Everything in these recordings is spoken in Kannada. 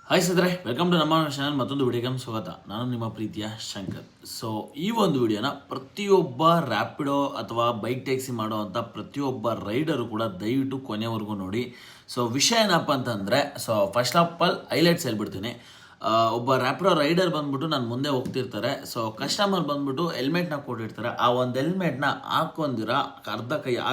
ಹಾಯ್ ಸಿದ್ರೆ ವೆಲ್ಕಮ್ ಟು ನಮ್ಮ ಚಾನಲ್. ಮತ್ತೊಂದು ವಿಡಿಯೋಗೆ ಸ್ವಾಗತ. ನಾನು ನಿಮ್ಮ ಪ್ರೀತಿಯ ಶಂಕರ್. ಸೊ ಈ ಒಂದು ವಿಡಿಯೋನ ಪ್ರತಿಯೊಬ್ಬ ರ್ಯಾಪಿಡೋ ಅಥವಾ ಬೈಕ್ ಟ್ಯಾಕ್ಸಿ ಮಾಡುವಂಥ ಪ್ರತಿಯೊಬ್ಬ ರೈಡರು ಕೂಡ ದಯವಿಟ್ಟು ಕೊನೆವರೆಗೂ ನೋಡಿ. ಸೊ ವಿಷಯ ಏನಪ್ಪ ಅಂತಂದರೆ, so first of all highlights ಹೇಳ್ಬಿಡ್ತೀನಿ. ಒಬ್ಬ ರ್ಯಾಪಿಡೋ ರೈಡರ್ ಬಂದ್ಬಿಟ್ಟು ನಾನು ಮುಂದೆ ಹೋಗ್ತಿರ್ತಾರೆ. ಸೊ ಕಸ್ಟಮರ್ ಬಂದ್ಬಿಟ್ಟು ಹೆಲ್ಮೆಟ್ನ ಕೊಟ್ಟಿರ್ತಾರೆ. ಆ ಒಂದು ಹೆಲ್ಮೆಟ್ನ ಹಾಕೊಂಡಿರ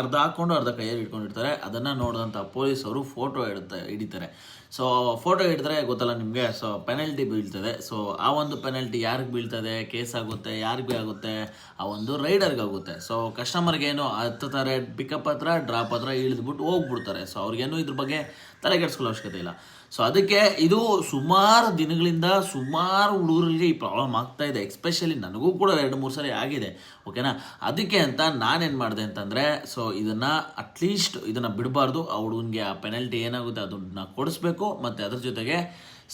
ಅರ್ಧ ಹಾಕ್ಕೊಂಡು ಅರ್ಧ ಕೈಯಲ್ಲಿ ಇಟ್ಕೊಂಡಿರ್ತಾರೆ. ಅದನ್ನು ನೋಡಿದಂಥ ಪೊಲೀಸವರು ಫೋಟೋ ಹಿಡಿತಾರೆ. ಸೊ ಫೋಟೋ ಹಿಡಿದ್ರೆ ಗೊತ್ತಲ್ಲ ನಿಮಗೆ, ಸೊ ಪೆನಲ್ಟಿ ಬೀಳ್ತದೆ. ಸೊ ಆ ಒಂದು ಪೆನಲ್ಟಿ ಯಾರಿಗೆ ಬೀಳ್ತದೆ, ಕೇಸ್ ಆಗುತ್ತೆ, ಯಾರಿಗೆ ಆಗುತ್ತೆ, ಆ ಒಂದು ರೈಡರ್ಗೆ ಆಗುತ್ತೆ. ಸೊ ಕಸ್ಟಮರ್ಗೇನು ಹತ್ತುತ್ತಾರೆ, ಪಿಕಪ್ ಹತ್ರ ಡ್ರಾಪ್ ಹತ್ರ ಇಳಿದ್ಬಿಟ್ಟು ಹೋಗ್ಬಿಡ್ತಾರೆ. ಸೊ ಅವ್ರಿಗೇನು ಇದ್ರ ಬಗ್ಗೆ ತಲೆ ಕೆಡಿಸ್ಕೊಳ್ಳೋ ಅವಶ್ಯಕತೆ ಇಲ್ಲ. ಸೊ ಅದಕ್ಕೆ ಇದು ಸುಮಾರು ದಿನಗಳಿಂದ ಸುಮಾರು ಹುಡುಗರಿಗೆ ಈ ಪ್ರಾಬ್ಲಮ್ ಆಗ್ತಾ ಇದೆ. ಎಕ್ಸ್ಪೆಷಲಿ ನನಗೂ ಕೂಡ 2-3 ಸರಿ ಆಗಿದೆ. ಓಕೆನಾ, ಅದಕ್ಕೆ ಅಂತ ನಾನೇನು ಮಾಡಿದೆ ಅಂತಂದರೆ, ಸೊ ಇದನ್ನು ಅಟ್ಲೀಸ್ಟ್ ಇದನ್ನು ಬಿಡಬಾರ್ದು. ಆ ಹುಡುಗನಿಗೆ ಆ ಪೆನಲ್ಟಿ ಏನಾಗುತ್ತೆ ಅದನ್ನ ಕೊಡಿಸ್ಬೇಕು. ಮತ್ತು ಅದ್ರ ಜೊತೆಗೆ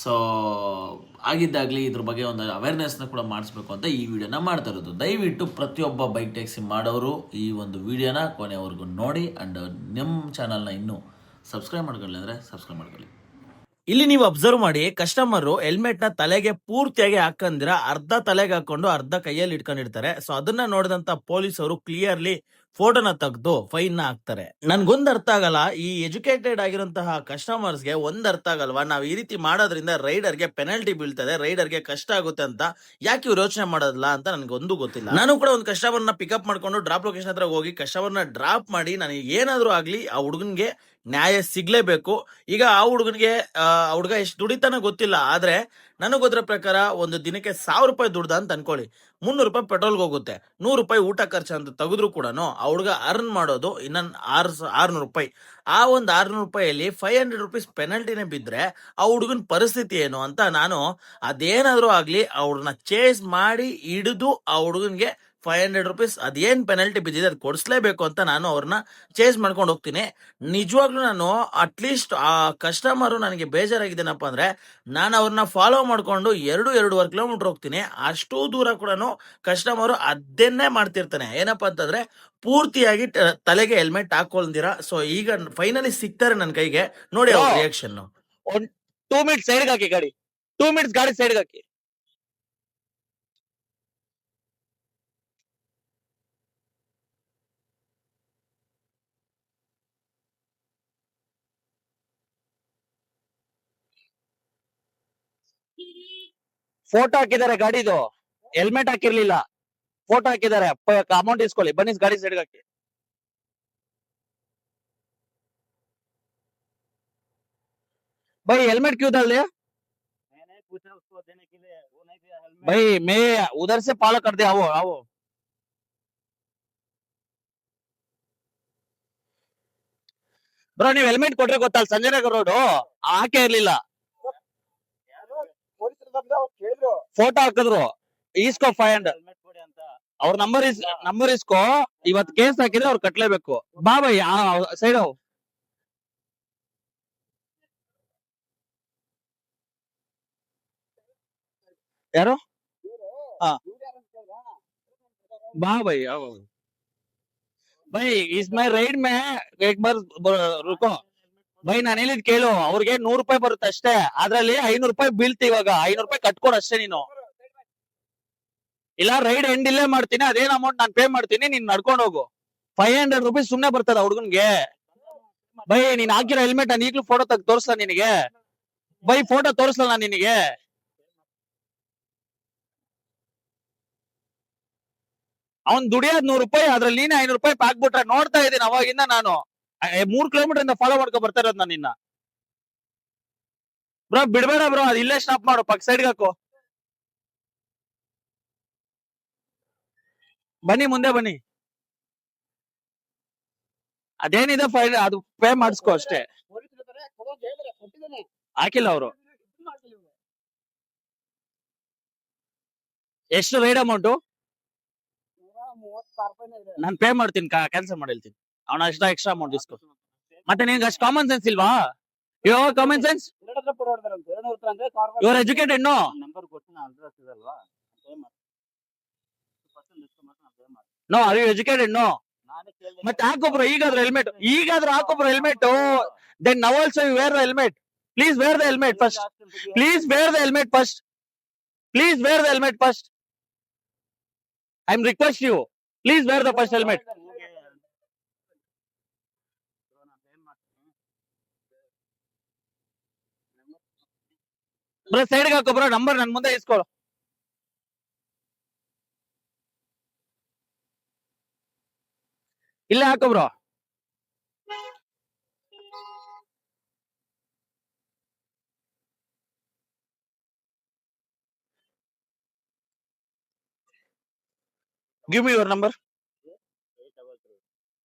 ಸೊ ಆಗಿದ್ದಾಗಲಿ ಇದ್ರ ಬಗ್ಗೆ ಒಂದು ಅವೇರ್ನೆಸ್ನ ಕೂಡ ಮಾಡಿಸ್ಬೇಕು ಅಂತ ಈ ವಿಡಿಯೋನ ಮಾಡ್ತಾ ಇರೋದು. ದಯವಿಟ್ಟು ಪ್ರತಿಯೊಬ್ಬ ಬೈಕ್ ಟ್ಯಾಕ್ಸಿ ಮಾಡೋರು ಈ ಒಂದು ವಿಡಿಯೋನ ಕೊನೆವರೆಗೂ ನೋಡಿ. ಆ್ಯಂಡ್ ನಿಮ್ಮ ಚಾನಲ್ನ ಇನ್ನೂ ಸಬ್ಸ್ಕ್ರೈಬ್ ಮಾಡ್ಕೊಳ್ಳಿ ಅಂದರೆ ಸಬ್ಸ್ಕ್ರೈಬ್ ಮಾಡ್ಕೊಳ್ಳಿ. ಇಲ್ಲಿ ನೀವು ಅಬ್ಸರ್ವ್ ಮಾಡಿ, ಕಸ್ಟಮರ್ ಹೆಲ್ಮೆಟ್ ನ ತಲೆಗೆ ಪೂರ್ತಿಯಾಗಿ ಹಾಕಂದಿರ ಅರ್ಧ ತಲೆಗೆ ಹಾಕೊಂಡು ಅರ್ಧ ಕೈಯಲ್ಲಿ ಇಟ್ಕೊಂಡಿರ್ತಾರೆ. ಸೊ ಅದನ್ನ ನೋಡಿದಂತ ಪೊಲೀಸರು ಕ್ಲಿಯರ್ಲಿ ಫೋಟೋನ ತೆಗೆದು ಫೈನ್ ನ ಹಾಕ್ತಾರೆ. ನನ್ಗೊಂದ್ ಅರ್ಥ ಆಗಲ್ಲ, ಈ ಎಜುಕೇಟೆಡ್ ಆಗಿರುವಂತಹ ಕಸ್ಟಮರ್ಸ್ಗೆ ಒಂದ್ ಅರ್ಥ ಆಗಲ್ವಾ, ನಾವ್ ಈ ರೀತಿ ಮಾಡೋದ್ರಿಂದ ರೈಡರ್ಗೆ ಪೆನಲ್ಟಿ ಬೀಳ್ತದೆ, ರೈಡರ್ಗೆ ಕಷ್ಟ ಆಗುತ್ತೆ ಅಂತ ಯಾಕೆ ಇವ್ರು ಯೋಚನೆ ಮಾಡೋದಿಲ್ಲ ಅಂತ ನನ್ಗೆ ಒಂದು ಗೊತ್ತಿಲ್ಲ. ನಾನು ಕೂಡ ಒಂದು ಕಸ್ಟಮರ್ನ ಪಿಕಪ್ ಮಾಡ್ಕೊಂಡು ಡ್ರಾಪ್ ಲೊಕೇಶನ್ ಹತ್ರ ಹೋಗಿ ಕಸ್ಟಮರ್ನ ಡ್ರಾಪ್ ಮಾಡಿ ನನಗೆ ಏನಾದ್ರೂ ಆಗ್ಲಿ ಆ ಹುಡುಗನ್ಗೆ ನ್ಯಾಯ ಸಿಗ್ಲೇಬೇಕು. ಈಗ ಆ ಹುಡುಗನಿಗೆ ಹುಡುಗ ಎಷ್ಟು ದುಡಿತಾನ ಗೊತ್ತಿಲ್ಲ, ಆದ್ರೆ ನನಗೆ ಗೊತ್ತಿರೋ ಪ್ರಕಾರ ಒಂದು ದಿನಕ್ಕೆ 1000 ರೂಪಾಯಿ ದುಡ್ದ ಅಂತ ಅನ್ಕೊಳ್ಳಿ. 300 ರೂಪಾಯಿ ಪೆಟ್ರೋಲ್ಗೆ ಹೋಗುತ್ತೆ, 100 ರೂಪಾಯಿ ಊಟ ಖರ್ಚು ಅಂತ ತೆಗೆದ್ರು ಕೂಡ ಆ ಹುಡುಗ ಅರ್ನ್ ಮಾಡೋದು ಇನ್ನೊಂದು 600 ರೂಪಾಯಿ. ಆ ಒಂದು 600 ರೂಪಾಯಿಯಲ್ಲಿ 500 ರುಪೀಸ್ ಪೆನಲ್ಟಿನೇ ಬಿದ್ರೆ ಆ ಹುಡುಗನ ಪರಿಸ್ಥಿತಿ ಏನು ಅಂತ ನಾನು ಅದೇನಾದ್ರೂ ಆಗ್ಲಿ ಅವ್ರನ್ನ ಚೇಸ್ ಮಾಡಿ ಹಿಡಿದು ಆ ಹುಡುಗನ್ಗೆ 500 ರುಪೀಸ್ ಅದೇನ್ ಪೆನಲ್ಟಿ ಬಿದ್ದಿದೆ ಅದು ಕೊಡಿಸ್ಲೇಬೇಕು ಅಂತ ನಾನು ಅವ್ರನ್ನ ಚೇಸ್ ಮಾಡ್ಕೊಂಡು ಹೋಗ್ತೀನಿ. ನಿಜವಾಗ್ಲೂ ನಾನು ಅಟ್ಲೀಸ್ಟ್ ಆ ಕಸ್ಟಮರು ನನಗೆ ಬೇಜಾರಾಗಿದ್ದೇನಪ್ಪ ಅಂದ್ರೆ, ನಾನು ಅವ್ರನ್ನ ಫಾಲೋ ಮಾಡ್ಕೊಂಡು 2-2.5 ಕಿಲೋಮೀಟರ್ ಹೋಗ್ತೀನಿ. ಅಷ್ಟು ದೂರ ಕೂಡ ಕಸ್ಟಮರು ಅದನ್ನೇ ಮಾಡ್ತಿರ್ತಾನೆ. ಏನಪ್ಪಾ ಅಂತಂದ್ರೆ ಪೂರ್ತಿಯಾಗಿ ತಲೆಗೆ ಹೆಲ್ಮೆಟ್ ಹಾಕೊಳ್ದಿರ. ಸೊ ಈಗ ಫೈನಲಿ ಸಿಗ್ತಾರೆ ನನ್ನ ಕೈಗೆ. ನೋಡಿ ಅವ್ರ ರಿಯಾಕ್ಷನ್. 2 ಮಿನಿಟ್ಸ್ ಸೈಡ್ಗೆ ಹಾಕಿ ಗಾಡಿ, 2 ಮಿನಿಟ್ಸ್ ಗಾಡಿ ಸೈಡ್ಗೆ ಹಾಕಿ. ಫೋಟೋ ಹಾಕಿದ್ದಾರೆ ಗಾಡಿದು, ಹೆಲ್ಮೆಟ್ ಹಾಕಿರ್ಲಿಲ್ಲ, ಫೋಟೋ ಹಾಕಿದ್ದಾರೆ. ಅಮೌಂಟ್ ಇಸ್ಕೊಳ್ಳಿ, ಬನ್ನಿ ಗಾಡಿ ಸೈಡ್ಗೆ ಹಾಕಿ. भाई हेलमेट क्यों डाल दिया? मैंने पूछा उसको देने के लिए, वो नहीं दिया हेलमेट। भाई मैं उधर से फॉलो कर दिया, आओ आओ। ಬ್ರೋ ನೀವು ಹೆಲ್ಮೆಟ್ ಕೊಟ್ರೆ ಗೊತ್ತಲ್ಲ, ಸಂಜಯನಗರ್ ರೋಡ್ ಹಾಕೇ ಇರ್ಲಿಲ್ಲ. ಫೋಟೋ ಹಾಕಿದ್ರು, ಈಸ್ಕೋ 500 ಅವ್ರ ನಂಬರ್ ಇಸ್ಕೋ. ಇವತ್ತು ಕೇಸ್ ಹಾಕಿದ್ರೆ ಅವ್ರು ಕಟ್ಲೇಬೇಕು. ಬಾ ಬೈ ಸೈಡ್. ಯಾರು? हाँ बा भाई आओ भाई, इसमें राइड में एक बार रुको भाई. ನಾನು ಹೇಳಿದ್ ಕೇಳು, ಅವ್ರಿಗೆ 100 ರೂಪಾಯಿ ಬರುತ್ತೆ ಅಷ್ಟೇ, ಅದ್ರಲ್ಲಿ 500 ರೂಪಾಯಿ ಬೀಳ್ತಿ. ಇವಾಗ 500 ರೂಪಾಯಿ ಕಟ್ಕೊಡು ಅಷ್ಟೇ ನೀನು. ಇಲ್ಲ ರೈಡ್ ಎಂಡ್ ಇಲ್ಲೇ ಮಾಡ್ತೀನಿ, ಅದೇನ್ ಅಮೌಂಟ್ ನಾನು ಪೇ ಮಾಡ್ತೀನಿ, ನೀನ್ ನಡ್ಕೊಂಡು ಹೋಗು. 500 ರೂಪಾಯಿ ಸುಮ್ನೆ ಬರ್ತದ ಹುಡುಗನ್ಗೆ. ಬೈ ನೀನ್ ಹಾಕಿರೋ ಹೆಲ್ಮೆಟ್ ನಾನು ಈಗ್ಲೂ ಫೋಟೋ ತೆಗೆದು ತೋರಿಸ್ಲಾ ನಿನಗೆ? ಬೈ ಫೋಟೋ ತೋರಿಸ್ಲಾ ನಾನು ನಿನಗೆ? ಅವ್ನ್ ದುಡಿಯೋದ್ 100 ರೂಪಾಯಿ, ಅದ್ರಲ್ಲಿ ನೀನೆ 500 ರೂಪಾಯಿ ಹಾಕ್ಬಿಟ್ರೆ ನೋಡ್ತಾ ಇದೀನಿ ಅವಾಗಿಂದ ನಾನು. 3 ಕಿಲೋಮೀಟರ್ ಇಂದ ಫಾಲೋ ಮಾಡ್ಕೊ ಬರ್ತಾ ಇರೋದ್ ನಾನು ನಿನ್ನ. ಬ್ರೋ ಬಿಡ್ಬೇಡ ಬ್ರೋ, ಅದ್ ಇಲ್ಲೇ ಸ್ಟಾಪ್ ಮಾಡು, ಪಕ್ಕ ಸೈಡ್ಗೆ ಹಾಕು. ಬನ್ನಿ ಮುಂದೆ ಬನ್ನಿ, ಅದೇನಿದೆ ಫೈನ್ ಅದು ಪೇ ಮಾಡಿಸ್ಕೋ ಅಷ್ಟೇ. ಹಾಕಿಲ್ಲ ಅವರು. ಎಷ್ಟು ರೈಡ್ ಅಮೌಂಟು? ನಾನು ಪೇ ಮಾಡ್ತೀನಿ, ಕ್ಯಾನ್ಸಲ್ ಮಾಡಿ ಹೇಳ್ತೀನಿ. ಅವನ ಎಕ್ಸ್ಟ್ರಾ ಅಮೌಂಟ್ ಇಸ್ಕೋ. ಮತ್ತೆ ನಿನ್ಗೆ ಅಷ್ಟು ಕಾಮನ್ ಸೆನ್ಸ್ ಇಲ್ವಾ? Yo common sense, your educated no? No, are you educated no? ಮತ್ತೆ ಹಾಕೊಬ್ರು ಈಗಾದ್ರೂ ಹೆಲ್ಮೆಟ್, ಹಾಕೊಬ್ರು helmet. Then now also you wear the helmet. Please wear the helmet first. Please wear the helmet first. Please wear the helmet first. I'm request you. Please wear the first helmet. Bro ಸೈಡ್ಗೆ ಹಾಕೋ ಬ್ರೋ, ನಂಬರ್ ನನ್ ಮುಂದೆ ಇಸ್ಕೊಳ್ಳೋ. ಇಲ್ಲೇ ಹಾಕೋ bro. Give me your number.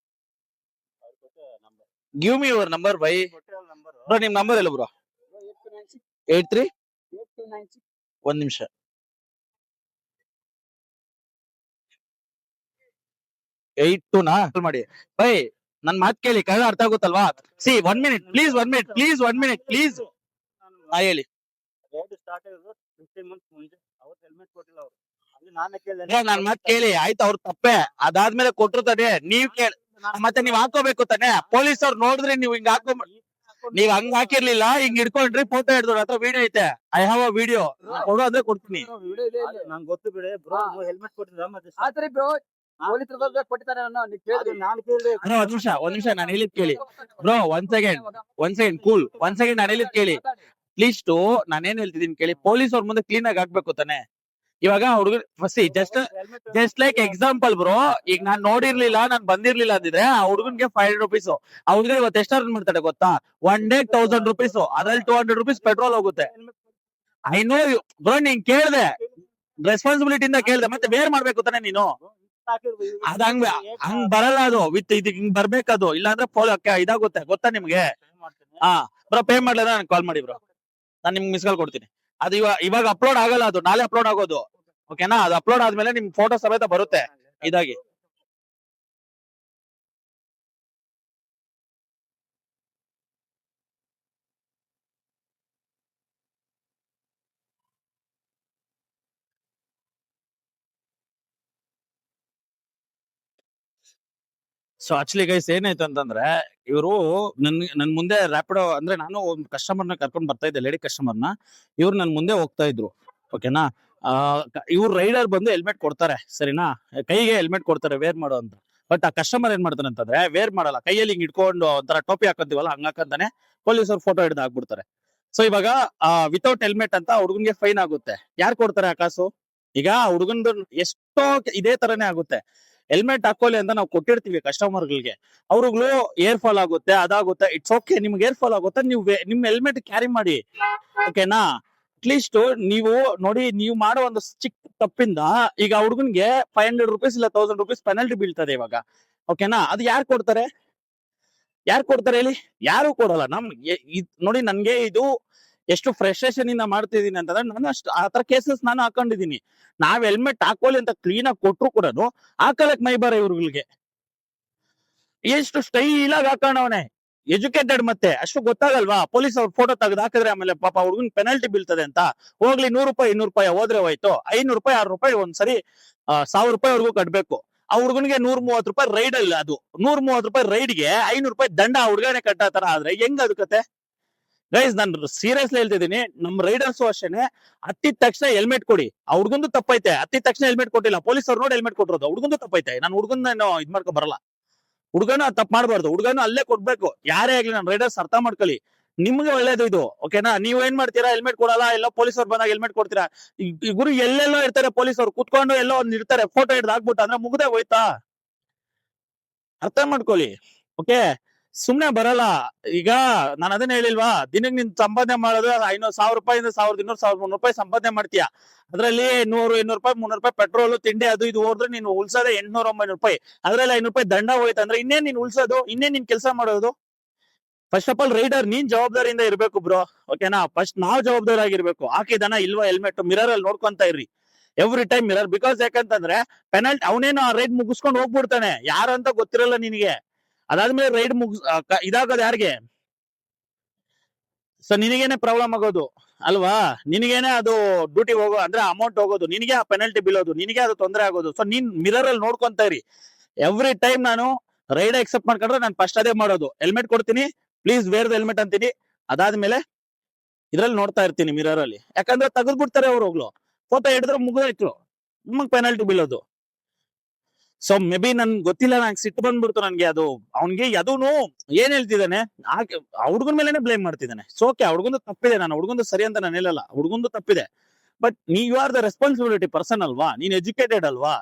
Give me your number, bhai. Bro, ನಿಮ್ ನಂಬರ್ ಇಲ್ಲ ಬ್ರೋ. 83 ಒಂದ್ ನಿಮಿಷ. 82 ನಾ ಕಾಲ್ ಮಾಡಿ. ಬೈ ನನ್ ಮಾತ್ ಕೇಳಿ, ಕನ್ನಡ ಅರ್ಥ ಆಗುತ್ತಲ್ವಾ? See 1 minute please, 1 minute please, 1 minute please. ಹೇಳಿ. ನನ್ ಮಾತ್ ಕೇಳಿ ಆಯ್ತು, ಅವ್ರ ತಪ್ಪೆ. ಅದಾದ್ಮೇಲೆ ಕೊಟ್ರು ತಾನೆ, ನೀವ್ ಕೇಳಿ ಮತ್ತೆ ನೀವ್ ಹಾಕೋಬೇಕು ತಾನೆ. ಪೊಲೀಸ್ ಅವ್ರು ನೋಡಿದ್ರೆ ನೀವ್ ಹಿಂಗ್ ನೀವ್ ಹಂಗ್ ಹಾಕಿರ್ಲಿಲ್ಲ, ಹಿಂಗ್ ಹಿಡ್ಕೊಂಡ್ರಿ, ಫೋಟೋ ಹಿಡಿದ್ರು. ಹತ್ರ ವಿಡಿಯೋ ಐತೆ, ಐ ಹ್ಯಾವ್ ಅ ವಿಡಿಯೋ. ಕೊಡು ಅಂದ್ರೆ ಕೊಡ್ತೀನಿ. ನಂಗೆ ಗೊತ್ತು ಬಿಡಿ ಬ್ರೋ, ಹೆಲ್ಮೆಟ್ ಕೊಟ್ಟಿದ್ದ ಮತ್ತೆ ಆತ್ರಿ ಬ್ರೋ, ಪೊಲೀಸ್ ಕೊಟ್ಟಿದ್ದಾರೆ ನಾನು ಕೇಳಿದೆ. ಒಂದ್ ನಿಮಿಷ ನಾನು ಹೇಳಿದ್ ಕೇಳಿ bro. One second cool. One second ನಾನು ಹೇಳಿದ್ ಕೇಳಿ ಪ್ಲೀಸ್. ನಾನೇನ್ ಹೇಳ್ತಿದೀನಿ ಕೇಳಿ. ಪೊಲೀಸ್ ಅವ್ರ ಮುಂದೆ ಕ್ಲೀನ್ ಆಗಿ ಹಾಕ್ಬೇಕು ತಾನೆ. ಇವಾಗ ಹುಡುಗ first just like example bro, ಈಗ ನಾನ್ ನೋಡಿರ್ಲಿಲ್ಲ, ನಾನ್ ಬಂದಿರ್ಲಿಲ್ಲ ಅಂದಿದ್ರೆ ಆ ಹುಡುಗನ್ಗೆ 500 rupees. ಆ ಹುಡುಗ ಇವತ್ತು ಎಷ್ಟು ಅರ್ನ್ ಮಾಡ್ತಾರೆ ಗೊತ್ತಾ? 1 day 1000 rupees. ಅದ್ರಲ್ಲಿ 200 rupees ಪೆಟ್ರೋಲ್ ಹೋಗುತ್ತೆ. ಐ ನೋ ಬ್ರೋ, ನೀನ್ ಕೇಳ್ದೆ, ರೆಸ್ಪಾನ್ಸಿಬಿಲಿಟಿ ಇಂದ ಕೇಳ್ದೆ, ಮತ್ತೆ ಬೇರೆ ಮಾಡ್ಬೇಕು ತಾನೆ ನೀನು. ಅದ ಹಂಗ್ ಬರಲ್ಲ ಅದು. ವಿತ್ ಇದು ಹಿಂಗ್ ಬರ್ಬೇಕದು, ಇಲ್ಲಾಂದ್ರೆ ಇದಾಗುತ್ತೆ ಗೊತ್ತಾ ನಿಮ್ಗೆ? ಹಾ ಬ್ರೋ, ಪೇ ಮಾಡ್ಲಿಲ್ಲ ನನ್ ಕಾಲ್ ಮಾಡಿ ಬ್ರೋ, ನಾನ್ ನಿಮ್ಗೆ ಮಿಸ್ ಕಾಲ್ ಕೊಡ್ತೀನಿ. ಅದು ಇವಾಗ ಅಪ್ಲೋಡ್ ಆಗಲ್ಲ, ಅದು ನಾಳೆ ಅಪ್ಲೋಡ್ ಆಗೋದು. ಓಕೆನಾ? ಅದು ಅಪ್ಲೋಡ್ ಆದ್ಮೇಲೆ ನಿಮ್ ಫೋಟೋ ಸಮೇತ ಬರುತ್ತೆ ಇದಾಗಿ. ಸೊ ಆಕ್ಚುಲಿ ಗೈಸ್ ಏನಾಯ್ತು ಅಂತಂದ್ರೆ, ಇವರು ನನ್ ಮುಂದೆ ರ್ಯಾಪಿಡೋ ಅಂದ್ರೆ, ನಾನು ಒಂದು ಕಸ್ಟಮರ್ನ ಕರ್ಕೊಂಡ್ ಬರ್ತಾ ಇದ್ದೆ, ಲೇಡಿ ಕಸ್ಟಮರ್ನ. ಇವ್ರು ನನ್ ಮುಂದೆ ಹೋಗ್ತಾ ಇದ್ರು. ಓಕೆನಾ? ಇವ್ರು ರೈಡರ್ ಬಂದು ಹೆಲ್ಮೆಟ್ ಕೊಡ್ತಾರೆ, ಸರಿನಾ? ಕೈಗೆ ಹೆಲ್ಮೆಟ್ ಕೊಡ್ತಾರೆ ವೇರ್ ಮಾಡೋ ಅಂತ. ಬಟ್ ಆ ಕಸ್ಟಮರ್ ಏನ್ ಮಾಡ್ತಾನೆ ಅಂತಂದ್ರೆ, ವೇರ್ ಮಾಡಲ್ಲ. ಕೈಯಲ್ಲಿ ಹಿಂಗ್ ಇಟ್ಕೊಂಡು ಒಂಥರ ಟೋಪಿ ಹಾಕಂತೀವಲ್ಲ, ಹಂಗ ಹಾಕಂತಾನೆ ಪೊಲೀಸರು ಫೋಟೋ ಹಿಡಿದು ಹಾಕ್ಬಿಡ್ತಾರೆ. ಸೊ ಇವಾಗ ವಿತೌಟ್ ಹೆಲ್ಮೆಟ್ ಅಂತ ಹುಡುಗನ್ಗೆ ಫೈನ್ ಆಗುತ್ತೆ. ಯಾರು ಕೊಡ್ತಾರೆ ಆ ಕಾಸು? ಈಗ ಹುಡುಗಂದು ಎಷ್ಟೋ ಇದೇ ತರನೇ ಆಗುತ್ತೆ. ಹೆಲ್ಮೆಟ್ ಹಾಕೊಳ್ಳಿ ಅಂತ ನಾವು ಕೊಟ್ಟಿರ್ತೀವಿ ಕಸ್ಟಮರ್ಗಳಿಗೆ, ಅವ್ರುಗಳು ಏರ್ ಫಾಲ್ ಆಗುತ್ತೆ, ಅದಾಗುತ್ತೆ. ಇಟ್ಸ್ ಓಕೆ, ನಿಮ್ಗೆ ಏರ್ ಫಾಲ್ ಆಗುತ್ತೆ, ನೀವು ನಿಮ್ ಹೆಲ್ಮೆಟ್ ಕ್ಯಾರಿ ಮಾಡಿ. ಓಕೆನಾ? ಅಟ್ಲೀಸ್ಟ್ ನೀವು ನೋಡಿ, ನೀವು ಮಾಡೋ ಒಂದು ಚಿಕ್ಕ ತಪ್ಪಿಂದ ಈಗ ಹುಡುಗನ್ಗೆ 500 rupees ಇಲ್ಲ 1000 rupees ಪೆನಲ್ಟಿ ಬೀಳ್ತದೆ ಇವಾಗ. ಓಕೆನಾ? ಅದು ಯಾರು ಕೊಡ್ತಾರೆ ಹೇಳಿ? ಯಾರು ಕೊಡಲ್ಲ. ನೋಡಿ, ನನ್ಗೆ ಇದು ಎಷ್ಟು ಫ್ರಸ್ಟ್ರೇಷನ್ ಇಂದ ಮಾಡ್ತಿದೀನಿ ಅಂತಂದ್ರೆ, ನಾನು ಅಷ್ಟು ಆತರ ಕೇಸಸ್ ನಾನು ಹಾಕೊಂಡಿದೀನಿ. ನಾವ್ ಹೆಲ್ಮೆಟ್ ಹಾಕೊಳ್ಳಿ ಅಂತ ಕ್ಲೀನ್ ಆಗಿ ಕೊಟ್ರು ಕೂಡ ಹಾಕಲಕ್ ಮೈ ಬರ ಇವ್ರಿಗೆ. ಎಷ್ಟು ಸ್ಟೈಲ್ ಆಗಿ ಹಾಕೊಂಡವನೆ, ಎಜುಕೇಟೆಡ್. ಮತ್ತೆ ಅಷ್ಟು ಗೊತ್ತಾಗಲ್ವಾ? ಪೊಲೀಸ್ ಅವ್ರ ಫೋಟೋ ತೆಗೆದು ಹಾಕಿದ್ರೆ ಆಮೇಲೆ ಪಾಪ ಹುಡುಗನ್ ಪೆನಲ್ಟಿ ಬೀಳ್ತದೆ ಅಂತ. ಹೋಗ್ಲಿ, 100 ರೂಪಾಯಿ 200 ರೂಪಾಯಿ ಹೋದ್ರೆ ಹೋಯ್ತು. 500 ರೂಪಾಯಿ 600 ರೂಪಾಯಿ ಒಂದ್ಸರಿ 1000 ರೂಪಾಯಿವರೆಗೂ ಕಟ್ಬೇಕು. ಆ ಹುಡುಗನಿಗೆ 130 ರೂಪಾಯಿ ರೈಡ್ ಅಲ್ಲ, ಅದು 130 ರೂಪಾಯಿ ರೈಡ್ಗೆ 500 ರೂಪಾಯಿ ದಂಡ ಆ ಹುಡುಗನೇ ಕಟ್ಟತರ ಆದ್ರೆ ಹೆಂಗ್ ಅದು ಕತೆ? ಗೈಸ್, ನಾನು ಸೀರಿಯಸ್ಲಿ ಹೇಳ್ತಿದ್ದೀನಿ, ನಮ್ ರೈಡರ್ಸ್ ಅಷ್ಟೇನೆ, ಹತ್ತಿದ ತಕ್ಷಣ ಹೆಲ್ಮೆಟ್ ಕೊಡಿ. ಆ ಹುಡುಗಂದು ತಪ್ಪೈತೆ. ಹತ್ತಿದ ತಕ್ಷಣ ಹೆಲ್ಮೆಟ್ ಕೊಟ್ಟಿಲ್ಲ, ಪೊಲೀಸ್ ಅವ್ರು ನೋಡಿ ಹೆಲ್ಮೆಟ್ ಕೊಟ್ಟಿರೋದು. ಹುಡುಗಂದು ತಪ್ಪೈತೆ. ನಾನು ಹುಡುಗನ ಇದ್ ಮಾಡ್ಕೊ ಬರಲ್ಲ. ಹುಡುಗನ ತಪ್ಪು ಮಾಡ್ಬಾರ್ದು, ಹುಡುಗನ ಅಲ್ಲೇ ಕೊಡ್ಬೇಕು. ಯಾರೇ ಆಗ್ಲಿ, ನಾನು ರೈಡರ್ಸ್ ಅರ್ಥ ಮಾಡ್ಕೊಳ್ಳಿ. ನಿಮ್ಗೆ ಒಳ್ಳೇದು ಇದು. ಓಕೆನಾ? ನೀವ್ ಏನ್ ಮಾಡ್ತೀರಾ? ಹೆಲ್ಮೆಟ್ ಕೊಡಲ್ಲ, ಎಲ್ಲ ಪೊಲೀಸ್ ಅವ್ರು ಬಂದಾಗ ಹೆಲ್ಮೆಟ್ ಕೊಡ್ತೀರಾ. ಈ ಗುರು ಎಲ್ಲೆಲ್ಲೋ ಇರ್ತಾರೆ ಪೊಲೀಸ್ ಅವ್ರು, ಕುತ್ಕೊಂಡು ಎಲ್ಲೋ ಒಂದ್ ಇರ್ತಾರೆ, ಫೋಟೋ ಹಿಡ್ದು ಹಾಕ್ಬಿಟ್ಟು ಅಂದ್ರೆ ಮುಗ್ದೆ ಹೋಯ್ತಾ? ಅರ್ಥ ಮಾಡ್ಕೊಳ್ಳಿ. ಓಕೆ, ಸುಮ್ನೆ ಬರಲ್ಲ. ಈಗ ನಾನು ಅದನ್ನ ಹೇಳಿಲ್ವಾ, ದಿನಕ್ಕೆ ನೀನ್ ಸಂಪಾದನೆ ಮಾಡೋದು 1000 ರೂಪಾಯಿಂದ 1200 1300 ರೂಪಾಯಿ ಸಂಪಾದನೆ ಮಾಡ್ತೀಯ. ಅದ್ರಲ್ಲಿ 100 200 ರೂಪಾಯಿ 300 ರೂಪಾಯಿ ಪೆಟ್ರೋಲ್, ತಿಂಡಿ, ಅದು ಇದು ಹೋದ್ರೆ ನೀನು ಉಳ್ಸೋದೆ 800 900 ರೂಪಾಯಿ. ಅದ್ರಲ್ಲಿ 500 ರೂಪಾಯಿ ದಂಡ ಹೋಯ್ತು ಅಂದ್ರೆ ಇನ್ನೇನ್ ನೀನ್ ಉಳ್ಸೋದು? ಇನ್ನೇನ್ ನೀನ್ ಕೆಲಸ ಮಾಡೋದು? ಫಸ್ಟ್ ಆಫ್ ಆಲ್ ರೈಡರ್ ನೀನ್ ಜವಾಬ್ದಾರಿಯಿಂದ ಇರ್ಬೇಕು ಬ್ರೋ. ಓಕೆನಾ? ಫಸ್ಟ್ ನಾವ್ ಜವಾಬ್ದಾರಿ ಆಗಿರ್ಬೇಕು. ಹಾಕಿದನ ಇಲ್ವಾ ಹೆಲ್ಮೆಟ್ ಮಿರರ್ ಅಲ್ಲಿ ನೋಡ್ಕೊಂತ ಇರ್ರಿ, ಎವ್ರಿ ಟೈಮ್ ಮಿರರ್. ಬಿಕಾಸ್ ಯಾಕಂತಂದ್ರೆ ಪೆನಲ್ಟಿ, ಅವನೇನು ಆ ರೈಡ್ ಮುಗಿಸ್ಕೊಂಡು ಹೋಗ್ಬಿಡ್ತಾನೆ, ಯಾರಂತ ಗೊತ್ತಿರಲ್ಲ ನಿನಗೆ. ಅದಾದ್ಮೇಲೆ ರೈಡ್ ಇದಾಗೋದು ಯಾರಿಗೆ? ಸೊ ನಿನಗೇನೆ ಪ್ರಾಬ್ಲಮ್ ಆಗೋದು ಅಲ್ವಾ? ನಿನಗೇನೆ ಅದು ಡ್ಯೂಟಿ ಹೋಗೋ ಅಂದ್ರೆ ಅಮೌಂಟ್ ಹೋಗೋದು, ನಿನಗೆ ಆ ಪೆನಲ್ಟಿ ಬೀಳೋದು, ನಿನಗೆ ಅದು ತೊಂದರೆ ಆಗೋದು. ಸೊ ನೀನ್ ಮಿರರ್ ಅಲ್ಲಿ ನೋಡ್ಕೊಂತ ಇರಿ ಎವ್ರಿ ಟೈಮ್. ನಾನು ರೈಡ್ ಎಕ್ಸೆಪ್ಟ್ ಮಾಡ್ಕೊಂಡ್ರೆ ನಾನು ಫಸ್ಟ್ ಅದೇ ಮಾಡೋದು, ಹೆಲ್ಮೆಟ್ ಕೊಡ್ತೀನಿ, ಪ್ಲೀಸ್ ವೇರ್ ದ ಹೆಲ್ಮೆಟ್ ಅಂತೀನಿ. ಅದಾದ್ಮೇಲೆ ಇದ್ರಲ್ಲಿ ನೋಡ್ತಾ ಇರ್ತೀನಿ ಮಿರರ್ ಅಲ್ಲಿ, ಯಾಕಂದ್ರೆ ತೆಗೆದ್ಬಿಡ್ತಾರೆ ಅವ್ರು ಹೋಗ್ಲು, ಫೋಟೋ ಹಿಡಿದ್ರೆ ಮುಗಿದಾಯ್ತು, ನಿಮಗ್ ಪೆನಾಲ್ಟಿ ಬೀಳೋದು. ಸೊ ಮೇ ಬಿ ನನ್ ಗೊತ್ತಿಲ್ಲ, ನಂಗೆ ಸಿಟ್ಟು ಬಂದ್ಬಿಡ್ತು ನನ್ಗೆ. ಅದು ಅವ್ನಿಗೆ ಅದೂನು ಏನ್ ಹೇಳ್ತಿದ್ದಾನೆ, ಆ ಹುಡುಗನ ಮೇಲೆನೆ ಬ್ಲೇಮ್ ಮಾಡ್ತಿದ್ದಾನೆ. ಸೊ ಓಕೆ, ಹುಡುಗಂದು ತಪ್ಪಿದೆ, ನಾನು ಹುಡುಗಂದು ಸರಿ ಅಂತ ನಾನು ಹೇಳಲ್ಲ, ಹುಡುಗಂದು ತಪ್ಪಿದೆ. But you are the responsibility person ಅಲ್ವಾ, ನೀನ್ ಎಜುಕೇಟೆಡ್ ಅಲ್ವಾ,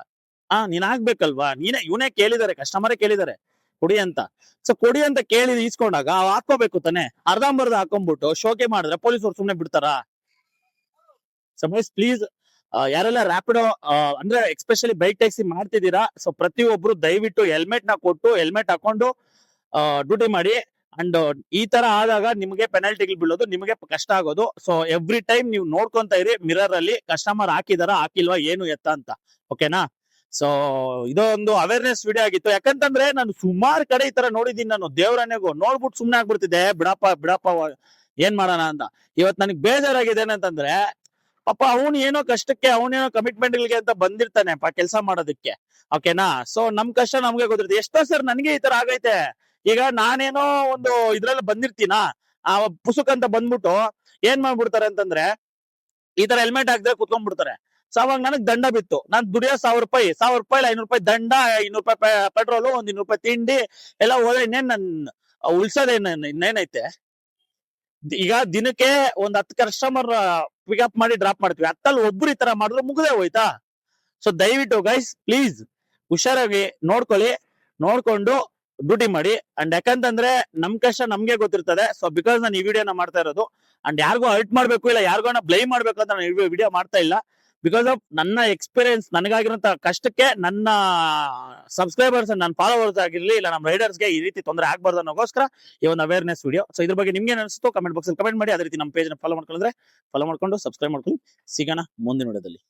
ನೀನ್ ಆಗ್ಬೇಕಲ್ವಾ. ಇವನೇ ಕೇಳಿದಾರೆ, ಕಸ್ಟಮರೇ ಕೇಳಿದಾರೆ ಕೊಡಿ ಅಂತ. ಸೊ ಕೊಡಿ ಅಂತ ಕೇಳಿ ಈಸ್ಕೊಂಡಾಗ ಹಾಕೋಬೇಕು ತಾನೆ. ಅರ್ಧಂಬರ್ಧ ಹಾಕೊಂಡ್ಬಿಟ್ಟು ಶೋಕಿ ಮಾಡಿದ್ರೆ ಪೊಲೀಸರು ಸುಮ್ನೆ ಬಿಡ್ತಾರಾ? ಸೊ ಪ್ಲೀಸ್, ಯಾರೆಲ್ಲ ರ್ಯಾಪಿಡೋ ಅಂದ್ರೆ ಎಕ್ಸ್ಪೆಷಲಿ ಬೈಕ್ ಟ್ಯಾಕ್ಸಿ ಮಾಡ್ತಿದ್ದೀರಾ, ಸೊ ಪ್ರತಿಯೊಬ್ರು ದಯವಿಟ್ಟು ಹೆಲ್ಮೆಟ್ ನ ಕೊಟ್ಟು ಹೆಲ್ಮೆಟ್ ಹಾಕೊಂಡು ಡ್ಯೂಟಿ ಮಾಡಿ. ಅಂಡ್ ಈ ತರ ಆದಾಗ ನಿಮಗೆ ಪೆನಾಲ್ಟಿಗಳು ಬೀಳೋದು, ನಿಮಗೆ ಕಷ್ಟ ಆಗೋದು. ಸೊ ಎವ್ರಿ ಟೈಮ್ ನೀವು ನೋಡ್ಕೊಂತ ಇರಿ ಮಿರರ್ ಅಲ್ಲಿ, ಕಸ್ಟಮರ್ ಹಾಕಿದಾರ ಹಾಕಿಲ್ವಾ ಏನು ಎತ್ತ ಅಂತ. ಓಕೆನಾ? ಸೊ ಇದೊಂದು ಅವೇರ್ನೆಸ್ ವಿಡಿಯೋ ಆಗಿತ್ತು. ಯಾಕಂತಂದ್ರೆ ನಾನು ಸುಮಾರು ಕಡೆ ಈ ತರ ನೋಡಿದೀನಿ, ನಾನು ದೇವರನ್ನೆಗೂ ನೋಡ್ಬಿಟ್ಟು ಸುಮ್ನೆ ಆಗ್ಬಿಡ್ತಿದ್ದೆ, ಬಿಡಪ್ಪ ಏನ್ ಮಾಡೋಣ ಅಂತ. ಇವತ್ ನನಗೆ ಬೇಜಾರಾಗಿದೆ ಏನಂತಂದ್ರೆ, ಪಾಪ ಅವನು ಏನೋ ಕಷ್ಟಕ್ಕೆ, ಅವನೇನೋ ಕಮಿಟ್ಮೆಂಟ್ ಗಳಿಗೆ ಅಂತ ಬಂದಿರ್ತಾನೆ ಕೆಲಸ ಮಾಡೋದಕ್ಕೆ. ಓಕೆನಾ? ಸೊ ನಮ್ ಕಷ್ಟ ನಮ್ಗೆ ಗೊತ್ತಿರುತ್ತೆ. ಎಷ್ಟೋ ಸರ್ ನನಗೆ ಈ ತರ ಆಗೈತೆ. ಈಗ ನಾನೇನೋ ಒಂದು ಇದ್ರಲ್ಲಿ ಬಂದಿರ್ತೀನ, ಆ ಪುಸುಕ್ ಅಂತ ಬಂದ್ಬಿಟ್ಟು ಏನ್ ಮಾಡ್ಬಿಡ್ತಾರೆ ಅಂತಂದ್ರೆ, ಈ ತರ ಹೆಲ್ಮೆಟ್ ಹಾಕ್ದ್ರೆ ಕುತ್ಕೊಂಡ್ಬಿಡ್ತಾರೆ. ಸೊ ಅವಾಗ ನನಗ್ ದಂಡ ಬಿತ್ತು, ನಾನ್ ದುಡಿಯೋ 1000 ರೂಪಾಯಿ 500 ರೂಪಾಯಿ ದಂಡ, 200 ರೂಪಾಯಿ ಪೆಟ್ರೋಲು, 200 ರೂಪಾಯಿ ತಿಂಡಿ ಎಲ್ಲ ಹೋದ್ರೆ ಇನ್ನೇನ್ ನನ್ ಇನ್ನೇನೈತೆ. ಈಗ ದಿನಕ್ಕೆ ಒಂದ್ 10 ಕಸ್ಟಮರ್ ಪಿಕಪ್ ಮಾಡಿ ಡ್ರಾಪ್ ಮಾಡ್ತೀವಿ, 10 ಒಬ್ರು ಈ ತರ ಮಾಡಿದ್ರೆ ಮುಗ್ದೇ ಹೋಯ್ತಾ? ಸೊ ದಯವಿಟ್ಟು ಗೈಸ್ ಪ್ಲೀಸ್ ಹುಷಾರಾಗಿ ನೋಡ್ಕೊಳ್ಳಿ, ನೋಡ್ಕೊಂಡು ಡ್ಯೂಟಿ ಮಾಡಿ. ಅಂಡ್ ಯಾಕಂತಂದ್ರೆ ನಮ್ ಕಷ್ಟ ನಮ್ಗೆ ಗೊತ್ತಿರ್ತದೆ. ಸೊ ಬಿಕಾಸ್ ನಾನು ಈ ವಿಡಿಯೋನ ಮಾಡ್ತಾ ಇರೋದು, ಅಂಡ್ ಯಾರಿಗೂ ಹರ್ಟ್ ಮಾಡ್ಬೇಕು ಇಲ್ಲ ಯಾರಿಗೋನ ಬ್ಲೇಮ್ ಮಾಡ್ಬೇಕು ಅಂತ ನಾನು ವಿಡಿಯೋ ಮಾಡ್ತಾ ಇಲ್ಲ. ಬಿಕಾಸ್ ಆಫ್ ನನ್ನ ಎಕ್ಸ್ಪೀರಿಯನ್ಸ್, ನನಗಾಗಿರೋಂತ ಕಷ್ಟಕ್ಕೆ ನನ್ನ ಸಬ್ಸ್ಕ್ರೈಬರ್ಸ್, ನನ್ನ ಫಾಲೋವರ್ಸ್ ಆಗಿರ್ಲಿ ಇಲ್ಲ ನಮ್ಮ ರೈಡರ್ಸ್ಗೆ ಈ ರೀತಿ ತೊಂದರೆ ಆಗ್ಬಾರ್ದು ಅನ್ನೋಗೋಸ್ಕರ ಈ ಒಂದು ಅವೇರ್ನೆಸ್ ವಿಡಿಯೋ. ಸೊ ಇದ್ರ ಬಗ್ಗೆ ನಿಮ್ಗೆ ಅನಿಸ್ತು ಕಮೆಂಟ್ ಬಾಕ್ಸ್ ಅಲ್ಲಿ ಕಮೆಂಟ್ ಮಾಡಿ. ಅದೇ ರೀತಿ ನಮ್ಮ ಪೇಜ್ ಫಾಲೋ ಮಾಡ್ಕೊಂಡ್ರೆ ಫಾಲೋ ಮಾಡ್ಕೊಂಡು ಸಬ್ಸ್ಕ್ರೈಬ್ ಮಾಡ್ಕೊಂಡು ಸಿಗೋಣ ಮುಂದಿನ ವಿಡಿಯೋದಲ್ಲಿ.